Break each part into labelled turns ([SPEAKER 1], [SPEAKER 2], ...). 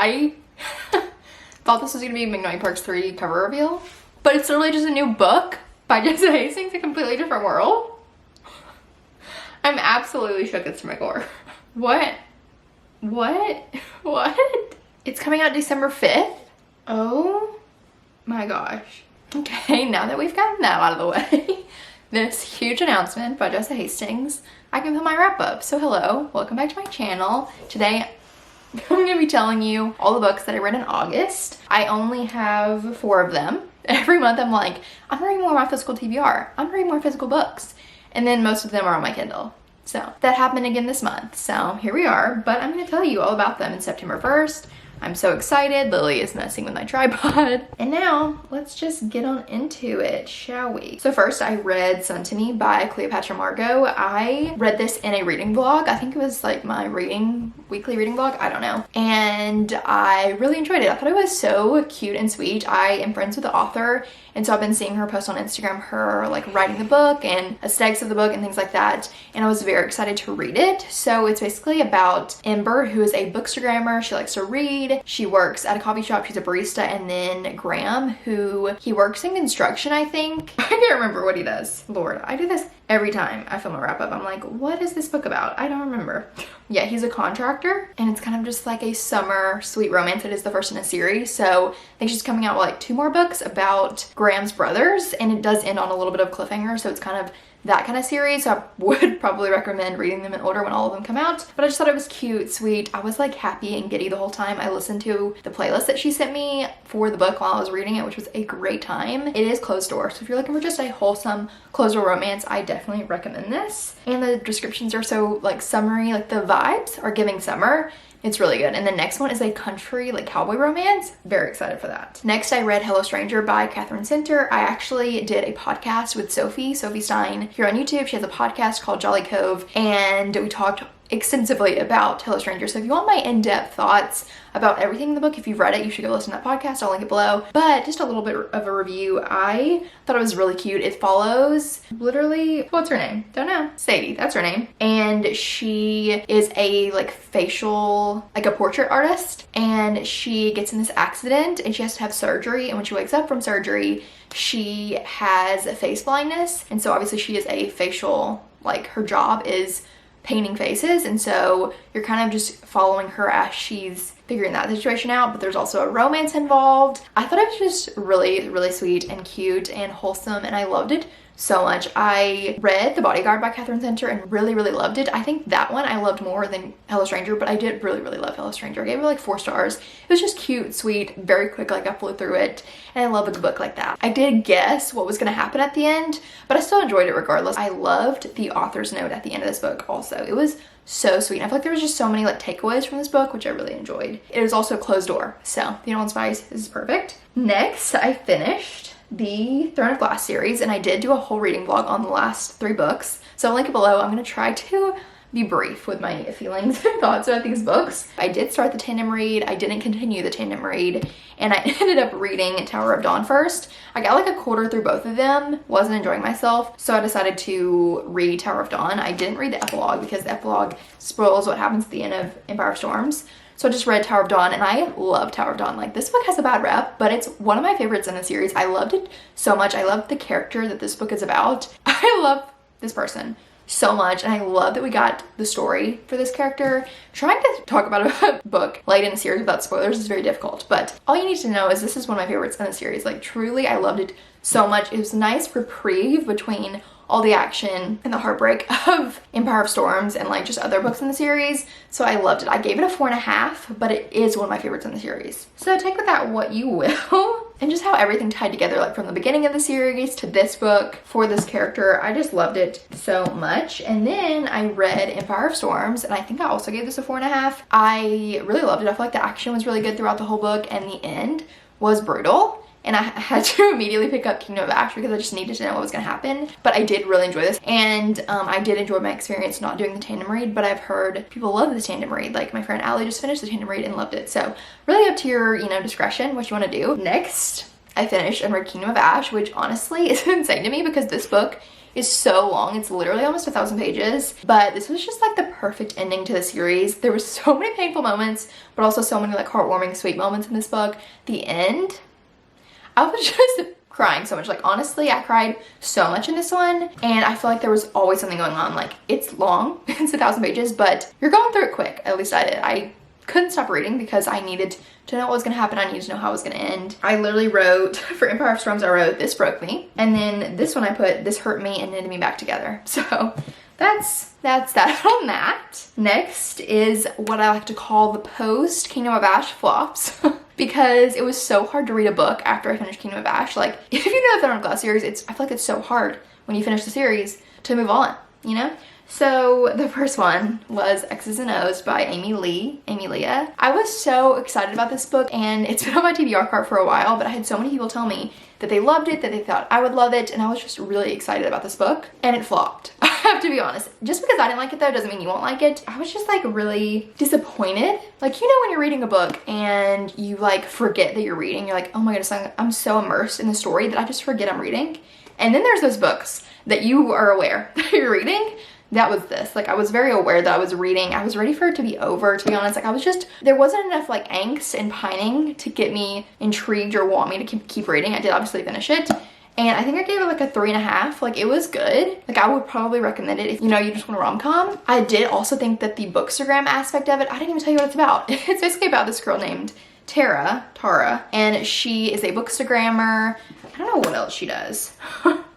[SPEAKER 1] I thought this was gonna be Magnolia Parks 3 cover reveal, but it's literally just a new book by Jessica Hastings, a completely different world. I'm absolutely shook to my core. What? It's coming out December 5th? Oh my gosh. Okay, now that we've gotten that out of the way, this huge announcement by Jessica Hastings, I can put my wrap up. So hello, welcome back to my channel. Today, I'm gonna be telling you all the books that I read in August. I only have 4 of them. Every month I'm like, I'm reading more of my physical TBR. I'm reading more physical books. And then most of them are on my Kindle. So that happened again this month. So here we are, but I'm gonna tell you all about them in September 1st. I'm so excited. Lily is messing with my tripod. And now let's just get on into it, shall we? So first I read Sun to Me by Cleopatra Margot. I read this in a reading vlog. I think it was like my weekly reading vlog, I don't know. And I really enjoyed it. I thought it was so cute and sweet. I am friends with the author, and so I've been seeing her post on Instagram, her like writing the book and aesthetics of the book and things like that. And I was very excited to read it. So it's basically about Ember, who is a bookstagrammer. She likes to read. She works at a coffee shop. She's a barista. And then Graham, who he works in construction, I think. I can't remember what he does. Lord, I do this every time I film a wrap up. I'm like, what is this book about? I don't remember. Yeah, he's a contractor, and it's kind of just like a summer sweet romance. It is the first in a series, so I think she's coming out with like 2 more books about Graham's brothers, and it does end on a little bit of cliffhanger, so it's kind of that kind of series. So I would probably recommend reading them in order when all of them come out. But I just thought it was cute, sweet. I was like happy and giddy the whole time. I listened to the playlist that she sent me for the book while I was reading it, which was a great time. It is closed door, so if you're looking for just a wholesome closed door romance, I definitely recommend this. And the descriptions are so like summery, like the vibes are giving summer. It's really good. And the next one is a country like cowboy romance. Very excited for that. Next, I read Hello Stranger by Catherine Center. I actually did a podcast with Sophie Stein here on YouTube. She has a podcast called Jolly Cove, and we talked extensively about Hello Stranger. So if you want my in-depth thoughts about everything in the book, if you've read it, you should go listen to that podcast. I'll link it below. But just a little bit of a review. I thought it was really cute. It follows literally, what's her name? Don't know. Sadie, that's her name. And she is a like facial, like a portrait artist. And she gets in this accident and she has to have surgery. And when she wakes up from surgery, she has face blindness. And so obviously she is a facial, like her job is painting faces, and so you're kind of just following her as she's figuring that situation out. But there's also a romance involved. I thought it was just really sweet and cute and wholesome, and I loved it so much. I read The Bodyguard by Catherine Center and really loved it. I think that one I loved more than Hello Stranger, but I did really love Hello Stranger. I gave it like 4 stars. It was just cute, sweet, very quick, like I flew through it, and I love a good book like that. I did guess what was gonna happen at the end, but I still enjoyed it regardless. I loved the author's note at the end of this book also. It was so sweet. I feel like there was just so many like takeaways from this book, which I really enjoyed. It was also closed door, so if you don't want spice, this is perfect. Next, I finished the Throne of Glass series, and I did do a whole reading vlog on the last 3 books, so I'll link it below. I'm gonna try to be brief with my feelings and thoughts about these books. I did start the tandem read. I didn't continue the tandem read, and I ended up reading Tower of Dawn first. I got like a quarter through both of them, wasn't enjoying myself, so I decided to read Tower of Dawn. I didn't read the epilogue because the epilogue spoils what happens at the end of Empire of Storms. So I just read Tower of Dawn, and I love Tower of Dawn. Like, this book has a bad rep, but it's one of my favorites in the series. I loved it so much. I loved the character that this book is about. I love this person so much, and I love that we got the story for this character. Trying to talk about a book late in the series without spoilers is very difficult, but all you need to know is this is one of my favorites in the series. Like, truly, I loved it so much. It was a nice reprieve between all the action and the heartbreak of Empire of Storms and like just other books in the series. So I loved it. I gave it a 4.5, but it is one of my favorites in the series. So take with that what you will. And just how everything tied together, like from the beginning of the series to this book for this character. I just loved it so much. And then I read Empire of Storms, and I think I also gave this a 4.5. I really loved it. I feel like the action was really good throughout the whole book, and the end was brutal. And I had to immediately pick up Kingdom of Ash because I just needed to know what was going to happen. But I did really enjoy this. And I did enjoy my experience not doing the tandem read, but I've heard people love the tandem read. Like my friend Allie just finished the tandem read and loved it. So really up to your, discretion, what you want to do. Next, I finished and read Kingdom of Ash, which honestly is insane to me because this book is so long. It's literally almost 1,000 pages, but this was just like the perfect ending to the series. There were so many painful moments, but also so many like heartwarming, sweet moments in this book. The end, I was just crying so much. Like, honestly, I cried so much in this one, and I feel like there was always something going on. Like, it's long, it's 1,000 pages, but you're going through it quick. At least I did. I couldn't stop reading because I needed to know what was gonna happen. I needed to know how it was gonna end. I literally wrote, for Empire of Storms, I wrote, this broke me. And then this one I put, this hurt me and knitted me back together. So that's that on that. Next is what I like to call the post Kingdom of Ash flops. Because it was so hard to read a book after I finished Kingdom of Ash. Like, if you know the Throne of Glass series, I feel like it's so hard when you finish the series to move on, you know? So the first one was X's and O's by Amy Leah. I was so excited about this book, and it's been on my TBR cart for a while, but I had so many people tell me that they loved it, that they thought I would love it, and I was just really excited about this book, and it flopped. I have to be honest. Just because I didn't like it though doesn't mean you won't like it. I was just like really disappointed. Like, you know when you're reading a book and you like forget that you're reading, you're like, oh my goodness, I'm so immersed in the story that I just forget I'm reading. And then there's those books that you are aware that you're reading. That was this. Like, I was very aware that I was reading. I was ready for it to be over, to be honest. Like, I was just, there wasn't enough like angst and pining to get me intrigued or want me to keep reading. I did obviously finish it, and I think I gave it like a 3.5. Like, it was good. Like, I would probably recommend it if, you know, you just want a rom-com. I did also think that the bookstagram aspect of it, I didn't even tell you what it's about. It's basically about this girl named Tara, and she is a bookstagrammer. I don't know what else she does.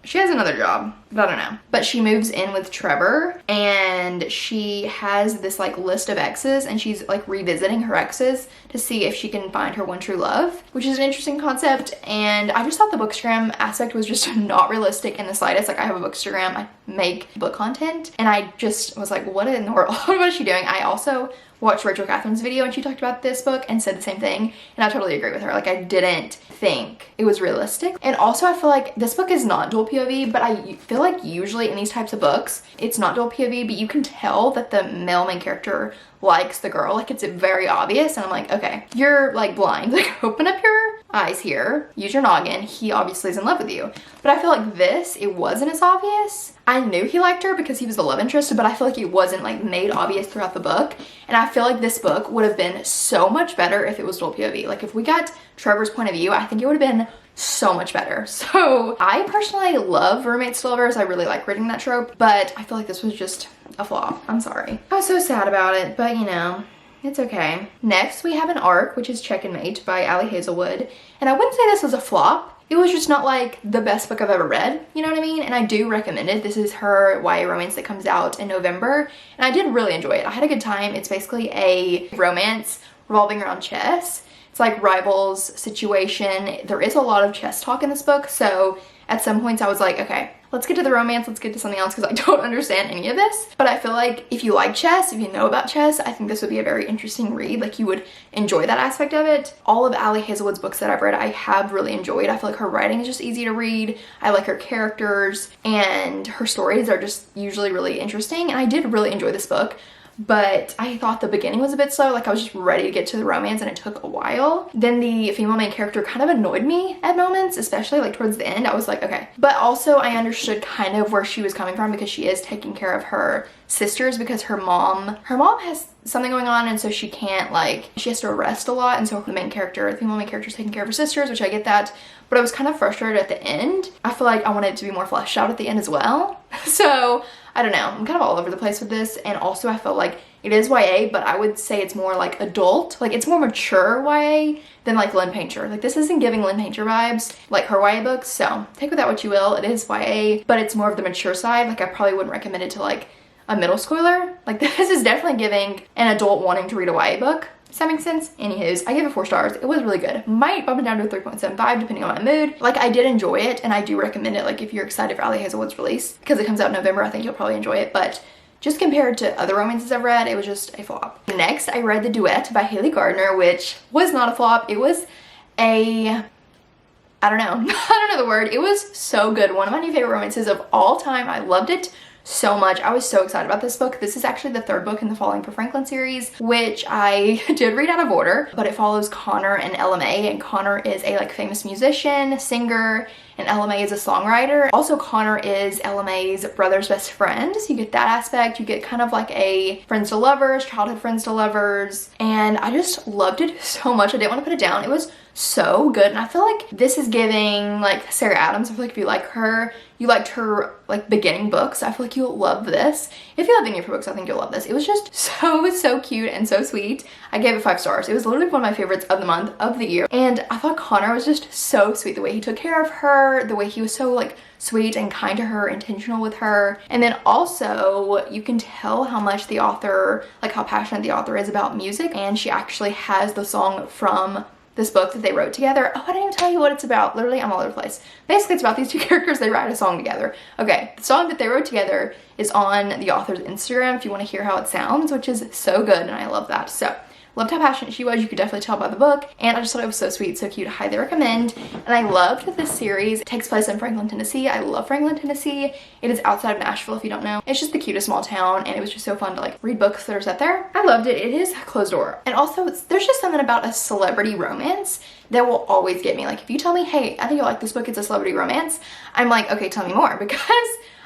[SPEAKER 1] She has another job, but I don't know. But she moves in with Trevor, and she has this like list of exes, and she's like revisiting her exes to see if she can find her one true love, which is an interesting concept. And I just thought the bookstagram aspect was just not realistic in the slightest. Like, I have a bookstagram, I make book content, and I just was like, what in the world? What is she doing? I also watched Rachel Catherine's video and she talked about this book and said the same thing, and I totally agree with her. Like, I didn't think it was realistic. And also I feel like this book is not dual POV, but I feel like usually in these types of books it's not dual POV, but you can tell that the male main character likes the girl. Like, it's very obvious, and I'm like, okay, you're like blind. Like, open up your eyes here, use your noggin. He obviously is in love with you. But I feel like this, it wasn't as obvious. I knew he liked her because he was the love interest, but I feel like it wasn't like made obvious throughout the book. And I feel like this book would have been so much better if it was dual POV. Like, if we got Trevor's point of view, I think it would have been so much better. So I personally love roommates to lovers. I really like reading that trope, but I feel like this was just a flop. I'm sorry. I was so sad about it, but you know, it's okay. Next, we have an arc, which is Check and Mate by Ali Hazelwood. And I wouldn't say this was a flop. It was just not like the best book I've ever read, you know what I mean? And I do recommend it. This is her YA romance that comes out in November, and I did really enjoy it. I had a good time. It's basically a romance revolving around chess. It's like rivals situation. There is a lot of chess talk in this book, so at some points I was like, okay, let's get to the romance, let's get to something else, because I don't understand any of this. But I feel like if you like chess, if you know about chess, I think this would be a very interesting read. Like, you would enjoy that aspect of it. All of Ali Hazelwood's books that I've read, I have really enjoyed. I feel like her writing is just easy to read. I like her characters, and her stories are just usually really interesting, and I did really enjoy this book. But I thought the beginning was a bit slow. Like, I was just ready to get to the romance, and it took a while. Then the female main character kind of annoyed me at moments, especially like towards the end. I was like, okay. But also I understood kind of where she was coming from, because she is taking care of her sisters, because her mom has something going on, and so she can't, like, she has to rest a lot, and so the main character, the female main character, is taking care of her sisters, which I get that. But I was kind of frustrated at the end. I feel like I wanted it to be more fleshed out at the end as well. So I don't know, I'm kind of all over the place with this. And also I felt like it is YA, but I would say it's more like adult. Like, it's more mature YA than like Lynn Painter. Like, this isn't giving Lynn Painter vibes like her YA books, so take with that what you will. It is YA, but it's more of the mature side. Like, I probably wouldn't recommend it to like a middle schooler. Like, this is definitely giving an adult wanting to read a YA book. Does that make sense? Anywho's, I gave it 4 stars. It was really good. Might bump it down to a 3.75 depending on my mood. Like, I did enjoy it, and I do recommend it. Like, if you're excited for Ali Hazelwood's release, because it comes out in November, I think you'll probably enjoy it. But just compared to other romances I've read, it was just a flop. Next, I read The Duet by Haley Gardner, which was not a flop. It was I don't know. I don't know the word. It was so good. One of my new favorite romances of all time. I loved it so much. I was so excited about this book. This is actually the third book in the Falling for Franklin series, which I did read out of order, but it follows Connor and LMA, and Connor is a like famous musician, singer, and LMA is a songwriter. Also, Connor is LMA's brother's best friend, so you get that aspect. You get kind of like a friends to lovers, childhood friends to lovers, and I just loved it so much. I didn't want to put it down. It was so good, and I feel like this is giving like Sarah Adams. I feel like if you like her, you liked her like beginning books, I feel like you'll love this. If you love any of her books, I think you'll love this. It was just so cute and so sweet. I gave it 5 stars. It was literally one of my favorites of the month, of the year, and I thought Connor was just so sweet. The way he took care of her, the way he was so like sweet and kind to her, intentional with her. And then also you can tell how much the author, like how passionate the author is about music, and she actually has the song from this book that they wrote together. Oh, I didn't even tell you what it's about. Literally, I'm all over the place. Basically, it's about these two characters. They write a song together. Okay, the song that they wrote together is on the author's Instagram if you want to hear how it sounds, which is so good, and I love that. So, loved how passionate she was. You could definitely tell by the book, and I just thought it was so sweet, so cute. Highly recommend. And I loved that this series takes place in Franklin, Tennessee. I love Franklin, Tennessee. It is outside of Nashville, if you don't know. It's just the cutest small town, and it was just so fun to like read books that are set there. I loved it. It is closed door, and also there's just something about a celebrity romance that will always get me. Like if you tell me, hey, I think you'll like this book, it's a celebrity romance, I'm like, okay, tell me more, because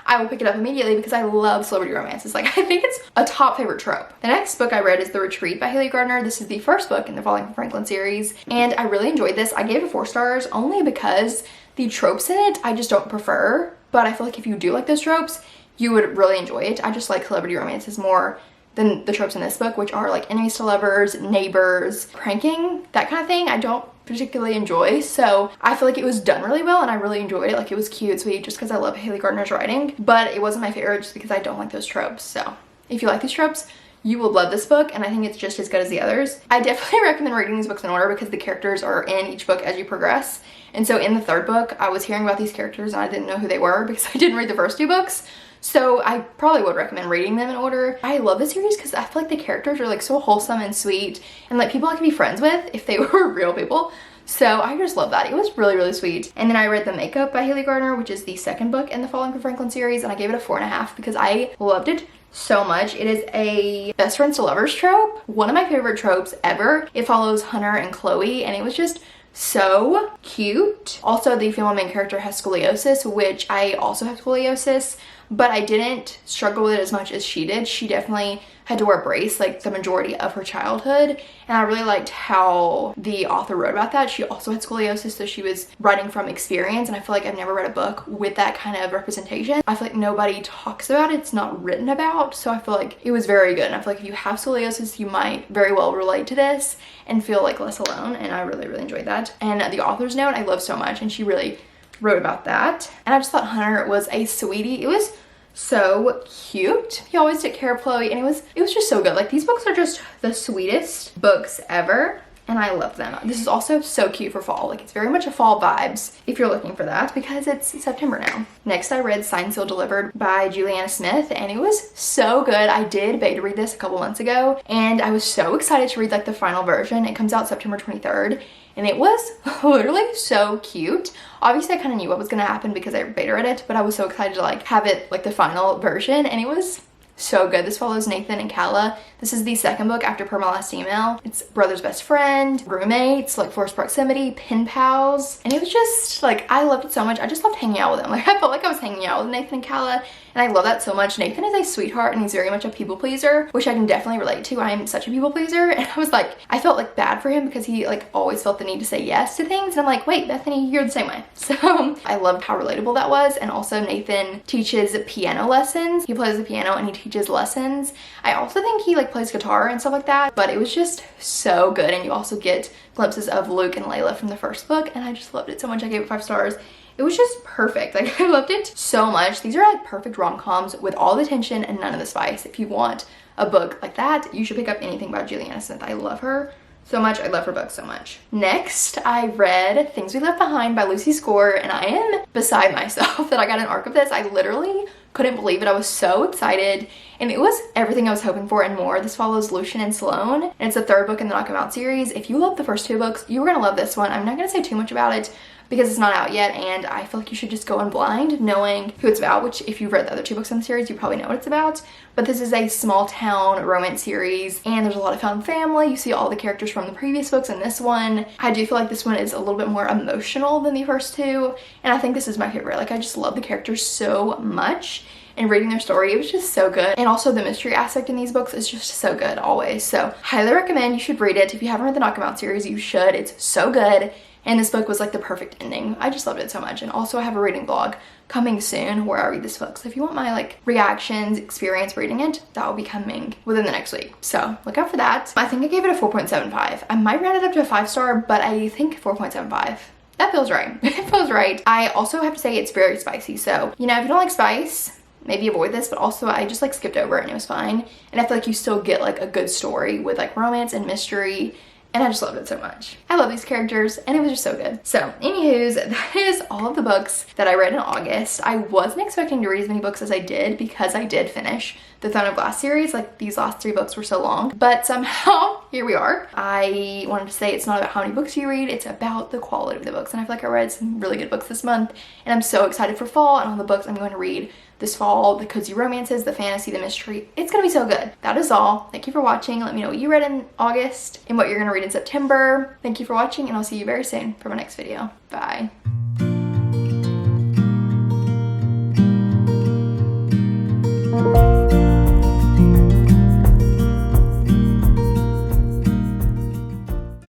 [SPEAKER 1] I will pick it up immediately because I love celebrity romances. Like, I think it's a top favorite trope. The next book I read is The Retreat by Haley Gardner. This is the first book in the Falling for Franklin series, and I really enjoyed this. I gave it 4 stars only because the tropes in it I just don't prefer, but I feel like if you do like those tropes, you would really enjoy it. I just like celebrity romances more than the tropes in this book, which are like enemies to lovers, neighbors, pranking, that kind of thing. I don't particularly enjoy, so I feel like it was done really well, and I really enjoyed it. Like, it was cute, sweet, just because I love Haley Gardner's writing, but it wasn't my favorite just because I don't like those tropes. So if you like these tropes, you will love this book, and I think it's just as good as the others. I definitely recommend reading these books in order because the characters are in each book as you progress. And so in the third book, I was hearing about these characters and I didn't know who they were because I didn't read the first 2 books. So I probably would recommend reading them in order. I love this series because I feel like the characters are like so wholesome and sweet, and like people I could be friends with if they were real people. So I just love that. It was really sweet. And then I read The Makeup by Haley Gardner, which is the second book in the Falling for Franklin series, and I gave it a 4.5 because I loved it so much. It is a best friends to lovers trope, one of my favorite tropes ever. It follows Hunter and Chloe, and it was just so cute. Also, the female main character has scoliosis, which I also have scoliosis, but I didn't struggle with it as much as she did. She definitely had to wear a brace like the majority of her childhood, and I really liked how the author wrote about that. She also had scoliosis, so she was writing from experience, and I feel like I've never read a book with that kind of representation. I feel like nobody talks about it. It's not written about, so I feel like it was very good, and I feel like if you have scoliosis, you might very well relate to this and feel like less alone, and I really enjoyed that. And the author's note I love so much, and she really wrote about that. And I just thought Hunter was a sweetie. It was so cute. He always took care of Chloe, and it was just so good. Like, these books are just the sweetest books ever, and I love them. This is also so cute for fall. Like, it's very much a fall vibes if you're looking for that, because it's September now. Next, I read Signed, Sealed, Delivered by Juliana Smith, and it was so good. I did beta read this a couple months ago, and I was so excited to read like the final version. It comes out September 23rd, and it was literally so cute. Obviously, I kind of knew what was going to happen because I beta read it, but I was so excited to like have it like the final version, and it was so good. This follows Nathan and Kala. This is the second book after Per My Last Email. It's brother's best friend, roommates, like forced proximity, pen pals, and it was just like, I loved it so much. I just loved hanging out with them. Like, I felt like I was hanging out with Nathan and Kala, and I love that so much. Nathan is a sweetheart, and he's very much a people pleaser, which I can definitely relate to. I am such a people pleaser, and I was like, I felt like bad for him because he like always felt the need to say yes to things, and I'm like, wait, Bethany, you're the same way. So I loved how relatable that was. And also, Nathan teaches piano lessons. He plays the piano and he teaches lessons. I also think he like plays guitar and stuff like that, but it was just so good. And you also get glimpses of Luke and Layla from the first book, and I just loved it so much. I gave it 5 stars. It was just perfect. Like, I loved it so much. These are like perfect rom-coms with all the tension and none of the spice. If you want a book like that, you should pick up anything by Juliana Smith. I love her so much. I love her book so much. Next, I read Things We Left Behind by Lucy Score, and I am beside myself that I got an arc of this. I literally couldn't believe it. I was so excited, and it was everything I was hoping for and more. This follows Lucian and Sloane, and it's the third book in the Knock 'Em Out series. If you love the first 2 books, you were gonna love this one. I'm not gonna say too much about it, because it's not out yet, and I feel like you should just go in blind knowing who it's about, which if you've read the other 2 books in the series, you probably know what it's about. But this is a small town romance series, and there's a lot of found family. You see all the characters from the previous books in this one. I do feel like this one is a little bit more emotional than the first 2, and I think this is my favorite. Like, I just love the characters so much, and reading their story, it was just so good. And also the mystery aspect in these books is just so good always. So highly recommend, you should read it. If you haven't read the Knock 'Em Out series, you should. It's so good. And this book was like the perfect ending. I just loved it so much. And also I have a reading vlog coming soon where I read this book. So if you want my like reactions, experience reading it, that will be coming within the next week. So look out for that. I think I gave it a 4.75. I might round it up to a 5-star, but I think 4.75. That feels right. It feels right. I also have to say it's very spicy. So, you know, if you don't like spice, maybe avoid this, but also I just like skipped over it and it was fine. And I feel like you still get like a good story with like romance and mystery, and I just loved it so much. I love these characters, and it was just so good. So anywho's, that is all of the books that I read in August. I wasn't expecting to read as many books as I did because I did finish the Throne of Glass series. Like, these last 3 books were so long, but somehow here we are. I wanted to say it's not about how many books you read, it's about the quality of the books. And I feel like I read some really good books this month, and I'm so excited for fall and all the books I'm going to read this fall, the cozy romances, the fantasy, the mystery. It's gonna be so good. That is all. Thank you for watching. Let me know what you read in August and what you're gonna read in September. Thank you for watching, and I'll see you very soon for my next video. Bye.